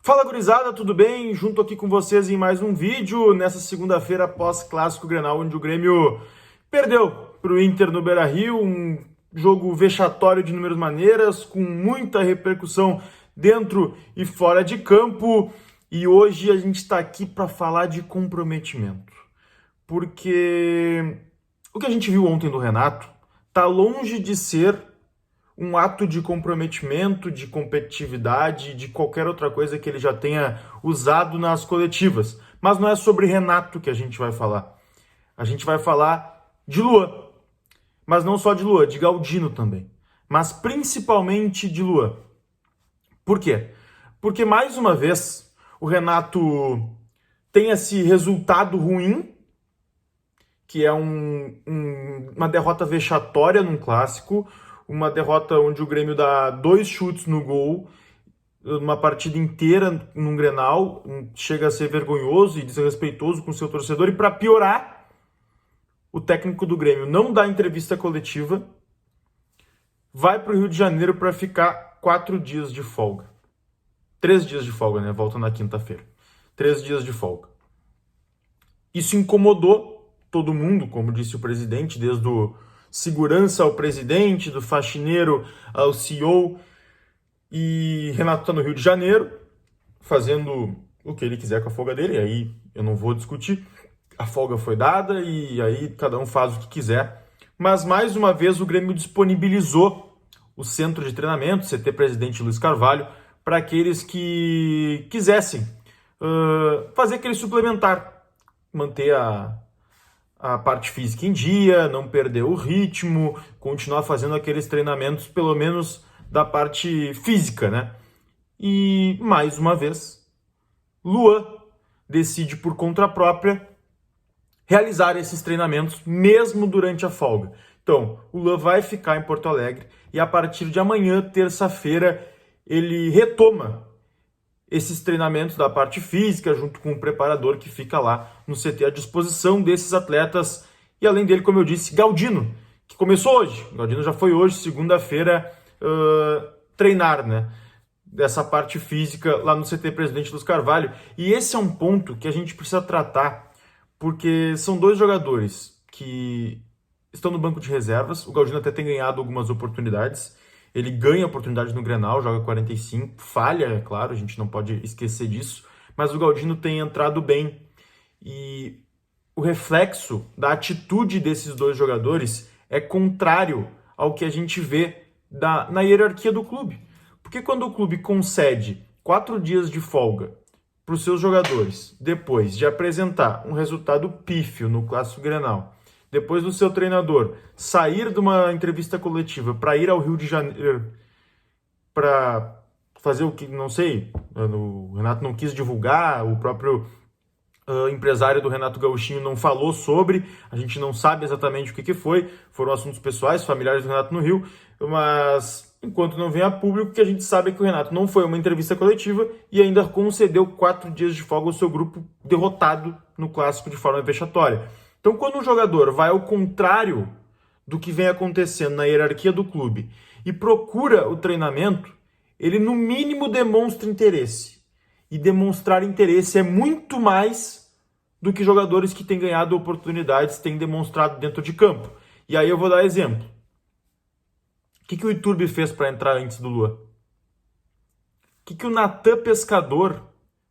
Fala, gurizada, tudo bem? Junto aqui com vocês em mais um vídeo nessa segunda-feira pós-clássico Grenal, onde o Grêmio perdeu para o Inter no Beira-Rio, um jogo vexatório de inúmeras maneiras, com muita repercussão dentro e fora de campo. E hoje a gente está aqui para falar de comprometimento, porque o que a gente viu ontem do Renato está longe de ser um ato de comprometimento, de competitividade, de qualquer outra coisa que ele já tenha usado nas coletivas. Mas não é sobre Renato que a gente vai falar. A gente vai falar de Luan. Mas não só de Luan, de Galdino também. Mas principalmente de Luan. Por quê? Porque, mais uma vez, o Renato tem esse resultado ruim, que é uma derrota vexatória num clássico, uma derrota onde o Grêmio dá 2 chutes no gol, uma partida inteira num Grenal, chega a ser vergonhoso e desrespeitoso com seu torcedor. E para piorar, o técnico do Grêmio não dá entrevista coletiva, vai para o Rio de Janeiro para ficar 4 dias de folga. 3 dias de folga, né? Volta na quinta-feira. 3 dias de folga. Isso incomodou todo mundo, como disse o presidente, desde o segurança ao presidente, do faxineiro ao CEO. E Renato está no Rio de Janeiro, fazendo o que ele quiser com a folga dele, e aí eu não vou discutir. A folga foi dada e aí cada um faz o que quiser. Mas mais uma vez o Grêmio disponibilizou o centro de treinamento, CT Presidente Luiz Carvalho, para aqueles que quisessem fazer aquele suplementar, manter a parte física em dia, não perder o ritmo, continuar fazendo aqueles treinamentos, pelo menos da parte física, né? E, mais uma vez, Luan decide por conta própria realizar esses treinamentos, mesmo durante a folga. Então, o Luan vai ficar em Porto Alegre e a partir de amanhã, terça-feira, ele retoma esses treinamentos da parte física, junto com o preparador que fica lá no CT à disposição desses atletas. E além dele, como eu disse, Galdino, que começou hoje. Galdino já foi hoje, segunda-feira, treinar, né? Dessa parte física lá no CT Presidente Luiz Carvalho. E esse é um ponto que a gente precisa tratar, porque são 2 jogadores que estão no banco de reservas. O Galdino até tem ganhado algumas oportunidades. Ele ganha oportunidade no Grenal, joga 45, falha, é claro, a gente não pode esquecer disso, mas o Galdino tem entrado bem. E o reflexo da atitude desses 2 jogadores é contrário ao que a gente vê na hierarquia do clube. Porque quando o clube concede 4 dias de folga para os seus jogadores, depois de apresentar um resultado pífio no Clássico Grenal, depois do seu treinador sair de uma entrevista coletiva para ir ao Rio de Janeiro para fazer o que, não sei, o Renato não quis divulgar, o próprio empresário do Renato Gauchinho não falou sobre, a gente não sabe exatamente o que foi, foram assuntos pessoais, familiares do Renato no Rio, mas enquanto não vem a público, que a gente sabe é que o Renato não foi uma entrevista coletiva e ainda concedeu 4 dias de folga ao seu grupo derrotado no Clássico de forma vexatória. Então, quando um jogador vai ao contrário do que vem acontecendo na hierarquia do clube e procura o treinamento, ele no mínimo demonstra interesse. E demonstrar interesse é muito mais do que jogadores que têm ganhado oportunidades têm demonstrado dentro de campo. E aí eu vou dar exemplo. O que o Iturbe fez para entrar antes do Luan? O que o Natan Pescador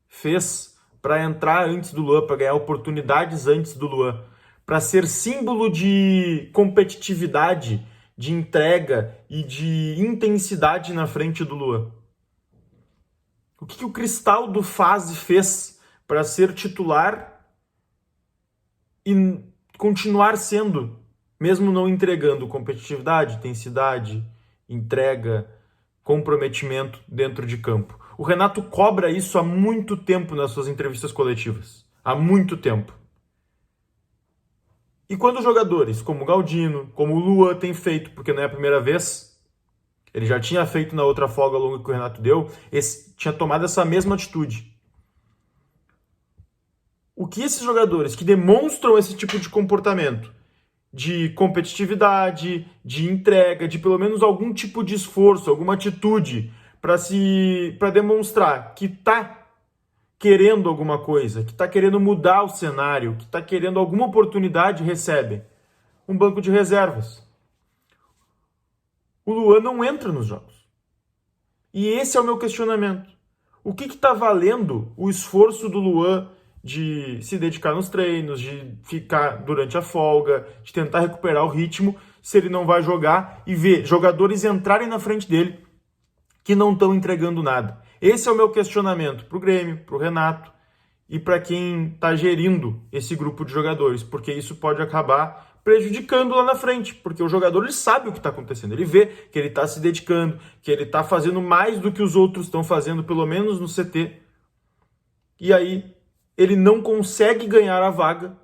fez para entrar antes do Luan, para ganhar oportunidades antes do Luan? Para ser símbolo de competitividade, de entrega e de intensidade na frente do Luan. O que o Cristaldo fez para ser titular e continuar sendo, mesmo não entregando competitividade, intensidade, entrega, comprometimento dentro de campo? O Renato cobra isso há muito tempo nas suas entrevistas coletivas. Há muito tempo. E quando jogadores como o Galdino, como o Luan têm feito, porque não é a primeira vez, ele já tinha feito na outra folga longa que o Renato deu, tinha tomado essa mesma atitude. O que esses jogadores que demonstram esse tipo de comportamento, de competitividade, de entrega, de pelo menos algum tipo de esforço, alguma atitude para demonstrar que está querendo alguma coisa, que está querendo mudar o cenário, que está querendo alguma oportunidade, recebe um banco de reservas. O Luan não entra nos jogos. E esse é o meu questionamento. O que está valendo o esforço do Luan de se dedicar nos treinos, de ficar durante a folga, de tentar recuperar o ritmo, se ele não vai jogar e ver jogadores entrarem na frente dele que não estão entregando nada? Esse é o meu questionamento para o Grêmio, para o Renato e para quem está gerindo esse grupo de jogadores, porque isso pode acabar prejudicando lá na frente, porque o jogador ele sabe o que está acontecendo, ele vê que ele está se dedicando, que ele está fazendo mais do que os outros estão fazendo, pelo menos no CT, e aí ele não consegue ganhar a vaga,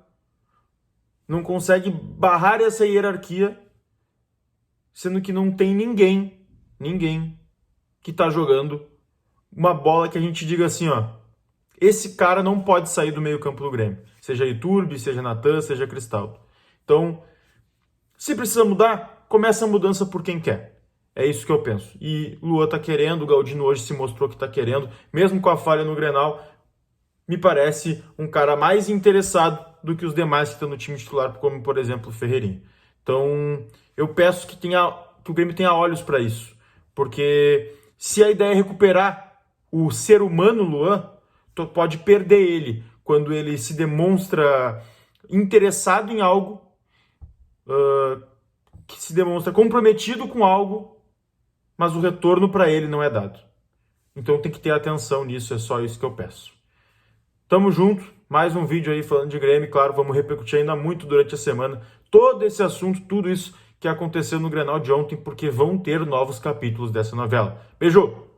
não consegue barrar essa hierarquia, sendo que não tem ninguém que está jogando uma bola que a gente diga assim, ó, esse cara não pode sair do meio campo do Grêmio, seja Iturbe, seja Natan, seja Cristaldo. Então, se precisa mudar, começa a mudança por quem quer. É isso que eu penso. E o Luan tá querendo, o Galdino hoje se mostrou que tá querendo, mesmo com a falha no Grenal, me parece um cara mais interessado do que os demais que estão no time titular, como, por exemplo, o Ferreirinha. Então, eu peço que o Grêmio tenha olhos para isso, porque se a ideia é recuperar o ser humano Luan, tu pode perder ele quando ele se demonstra interessado em algo, que se demonstra comprometido com algo, mas o retorno para ele não é dado. Então tem que ter atenção nisso, é só isso que eu peço. Tamo junto, mais um vídeo aí falando de Grêmio, claro, vamos repercutir ainda muito durante a semana todo esse assunto, tudo isso que aconteceu no Grenal de ontem, porque vão ter novos capítulos dessa novela. Beijo!